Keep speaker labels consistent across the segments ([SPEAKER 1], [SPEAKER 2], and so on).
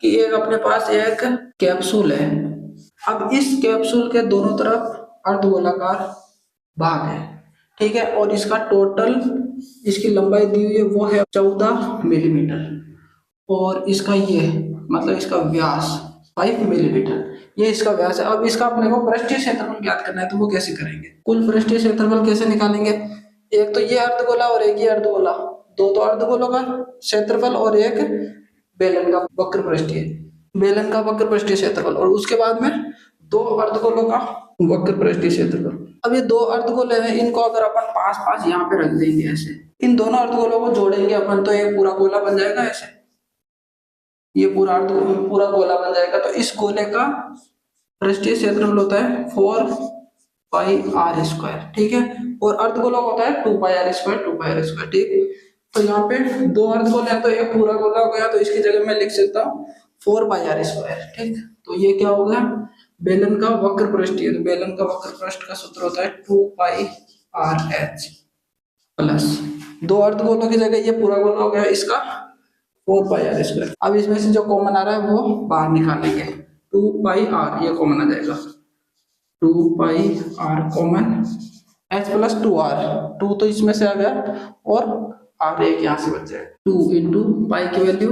[SPEAKER 1] कि एक अपने पास एक कैप्सूल है। अब इस कैप्सूल के दोनों तरफ अर्धगोलाकार भाग है, ठीक है, और इसका टोटल इसकी लंबाई दी हुई है वो है 14 मिलीमीटर, और इसका ये मतलब इसका व्यास 5 मिलीमीटर, ये इसका व्यास है। अब इसका अपने को पृष्ठीय क्षेत्रफल ज्ञात करना है, तो वो कैसे करेंगे? कुल पृष्ठीय क्षेत्रफल कैसे निकालेंगे? एक तो ये अर्धगोला और एक ये अर्धगोला, दो तो अर्धगोलों का क्षेत्रफल और एक बेलन का वक्र पृष्ठीय, बेलन का वक्र पृष्ठीय क्षेत्रफल, और उसके बाद में दो अर्धगोलों का वक्र पृष्ठीय क्षेत्रफल। अब ये दो अर्धगोले हैं, इनको अगर अपन पास पास यहाँ पे रख देंगे ऐसे, इन दोनों अर्धगोलों को जोड़ेंगे अपन, तो एक पूरा गोला बन जाएगा ऐसे, ये पूरा गोला बन जाएगा। तो इस गोले का पृष्ठीय क्षेत्रफल होता है 4πr², ठीक है, और अर्धगोला होता है 2πr², ठीक। तो यहाँ पे दो अर्धगोले हैं, तो एक पूरा गोला हो गया, तो इसकी जगह मैं लिख सकता हूँ 4πr², ठीक। तो ये क्या हो गया? बेलन का वक्र पृष्ठीय, तो बेलन का वक्र पृष्ठ का सूत्र होता है 2πrh प्लस दो अर्धगोलों की जगह ये पूरा गोला हो गया, इसका 4πr²। अब इसमें से जो कॉमन आ रहा है वो बाहर निकालेंगे, 2πr ये कॉमन आ जाएगा, 2πr common, h plus 2r, 2 तो इसमें से आ गया और r एक यहाँ से बच जाएगा। 2 इंटू पाई की वैल्यू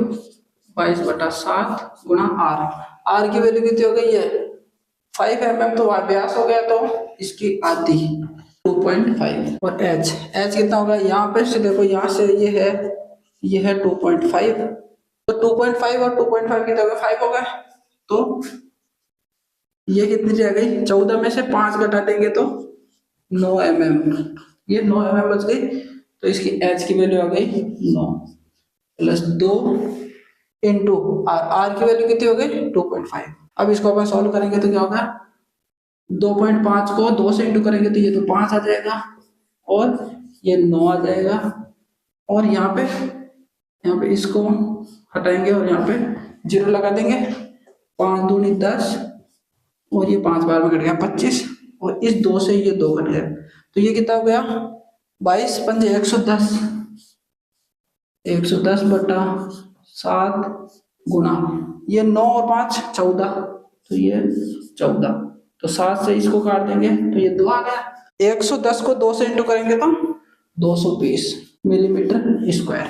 [SPEAKER 1] 22/7 गुणा r की वैल्यू कितनी हो गई है? 5 mm, तो व्यास हो गया, तो इसकी आधी 2.5, और h कितना होगा? यहाँ पे से देखो, यहाँ से ये है 2.5, तो 2.5 और 2.5 की जगह 5 हो गए, तो ये कितनी रह गई? 14 में से 5 घटा देंगे तो 9 mm, ये 9 mm बच गई, तो इसकी h की वैल्यू आ गई 9 प्लस 2 इंटू r की वैल्यू कितनी हो गई? 2.5। अब इसको अपन सॉल्व करेंगे तो क्या होगा? 2.5 को 2 से इंटू करेंगे तो ये तो 5 आ जाएगा, और ये 9 आ जाएगा, और यहाँ पे इसको हटाएंगे और यहाँ पे 0 लगा देंगे, 5 दूनी 10, और ये 5 बार में कट गया 25, और इस 2 से ये 2 कट गया, तो ये कितना हो गया? 22 पंजे 110, 110/7 गुणा ये 9 और 5 14, तो ये 14, तो 7 से इसको काट देंगे तो ये 2 आ गया। 110 को 2 से इंटू करेंगे तो 220 मिलीमीटर स्क्वायर।